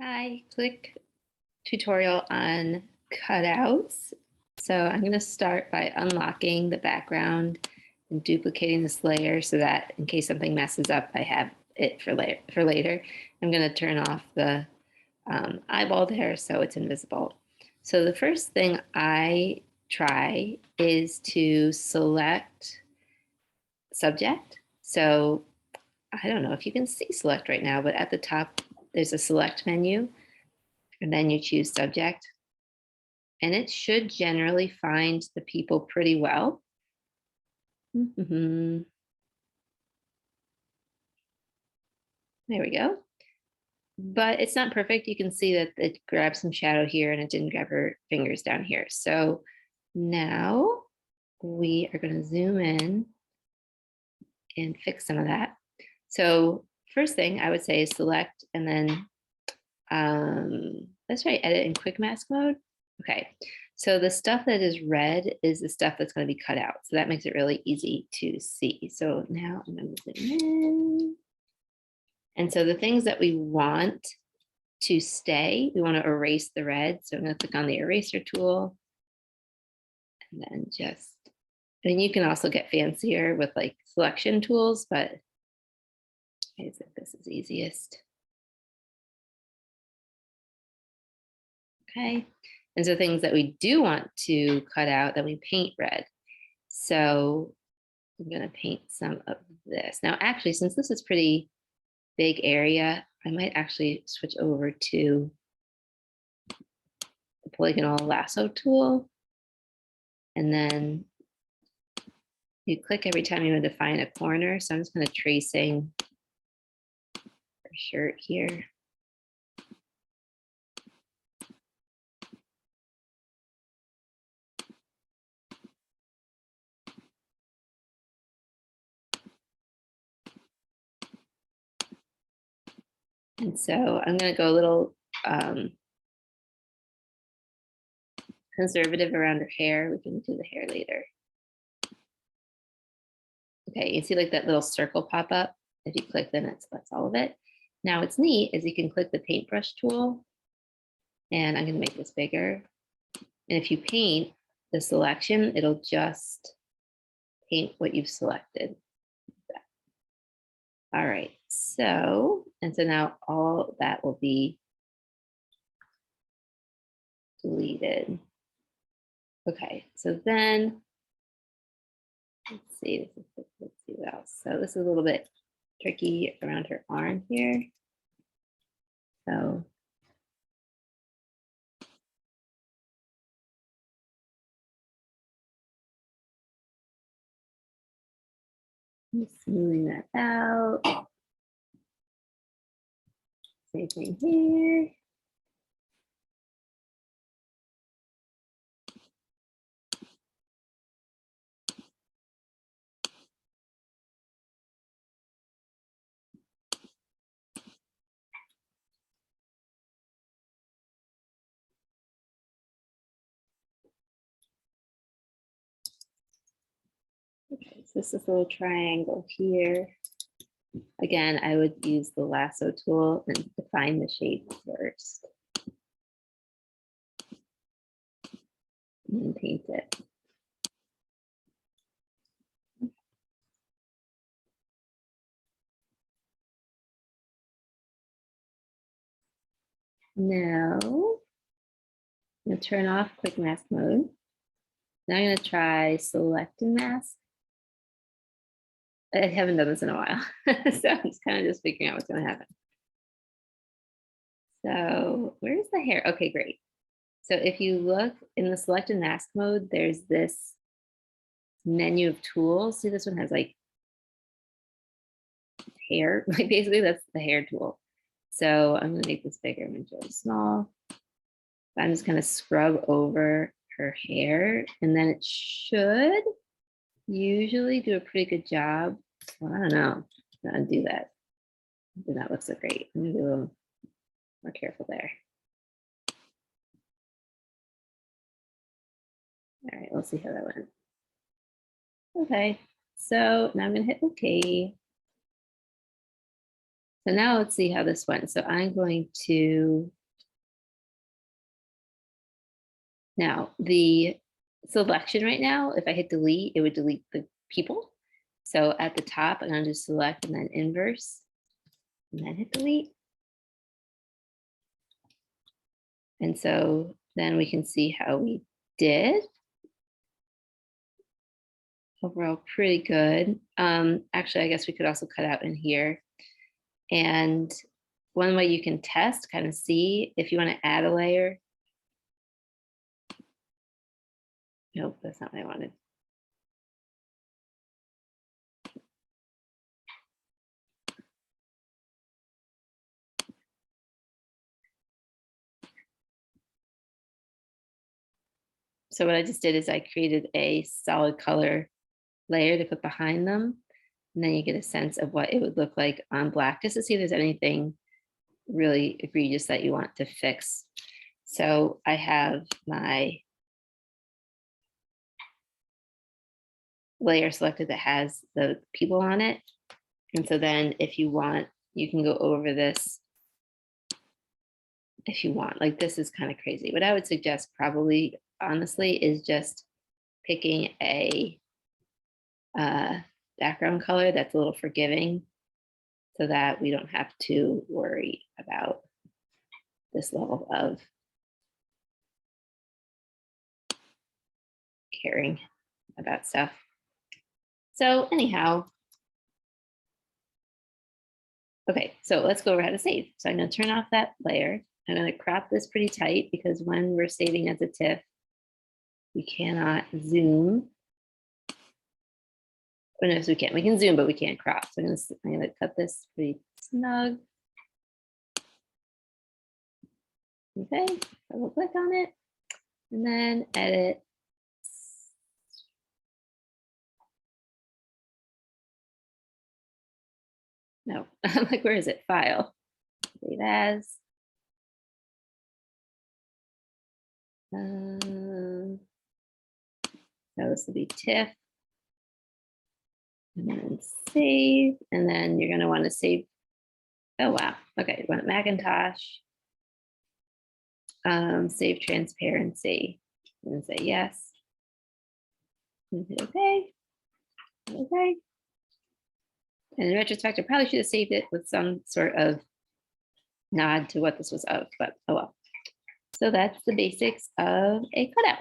Hi, quick tutorial on cutouts. So I'm going to start by unlocking the background and duplicating this layer so that in case something messes up, I have it for later. I'm going to turn off the eyeball there so it's invisible. So the first thing I try is to select subject. So I don't know if you can see select right now, but at the top, there's a select menu. And then you choose subject. And it should generally find the people pretty well. There we go. But it's not perfect. You can see that it grabbed some shadow here and it didn't grab her fingers down here. So now we are going to zoom in and fix some of that. So first thing I would say is select and then let's try edit in quick mask mode. Okay, so the stuff that is red is the stuff that's going to be cut out. So that makes it really easy to see. So now I'm going to zoom in. And so the things that we want to stay, we want to erase the red. So I'm going to click on the eraser tool. And then just, and you can also get fancier with like selection tools, but I think this is easiest. Okay, and so things that we do want to cut out that we paint red. So I'm going to paint some of this. Now, actually, since this is pretty big area, I might actually switch over to the polygonal lasso tool. And then you click every time you want to define a corner. So I'm just going to tracing her shirt here. And so I'm going to go a little conservative around her hair. We can do the hair later. Okay, you see like that little circle pop up. If you click, then that's all of it. Now what's neat is you can click the paintbrush tool, and I'm going to make this bigger. And if you paint the selection, it'll just paint what you've selected. All right, so now all that will be deleted. Okay, so then let's see what else. So this is a little bit tricky around her arm here. So I'm smoothing that out. Same thing here. Okay, so this is a little triangle here. Again, I would use the lasso tool and define the shape first. And paint it. Now, I'm going to turn off quick mask mode. Now I'm going to try select and mask. I haven't done this in a while, so I'm just figuring out what's going to happen. So where's the hair? Okay, great. So if you look in the select and mask mode, there's this menu of tools. See, this one has like hair, like basically that's the hair tool. So I'm going to make this bigger. I'm going to do it small. I'm just going to scrub over her hair, and then it should usually do a pretty good job. Well, I don't know. I'm going to do that. Did not look so great. I'm going to be a little more careful there. All right, we'll see how that went. Okay, so now I'm going to hit OK. So now let's see how this went. So I'm going to, now the selection right now, if I hit delete, it would delete the people. So at the top, I'm going to select and then inverse and then hit delete. And so then we can see how we did. Overall, pretty good. Actually, I guess we could also cut out in here. And one way you can test, kind of see if you want to add a layer. Nope, that's not what I wanted. So what I just did is I created a solid color layer to put behind them. And then you get a sense of what it would look like on black, just to see if there's anything really egregious that you want to fix. So I have my layer selected that has the people on it. And so then if you want, you can go over this if you want. Like, this is kind of crazy. What I would suggest probably, honestly, is just picking a background color that's a little forgiving so that we don't have to worry about this level of caring about stuff. So anyhow, okay, so let's go over how to save. So I'm going to turn off that layer. I'm going to crop this pretty tight because when we're saving as a TIFF, we cannot zoom. Oh, no, so we can't. We can zoom, but we can't crop. So I'm going to cut this pretty snug. Okay, double click on it and then edit. No, I'm like, where is it? File, save as. So this will be TIFF. And then save, and then you're going to want to save. Oh, wow. Okay, you want Macintosh. Save transparency. And say yes. And hit OK. Okay. And in retrospect, I probably should have saved it with some sort of nod to what this was of, but oh well. So that's the basics of a cutout.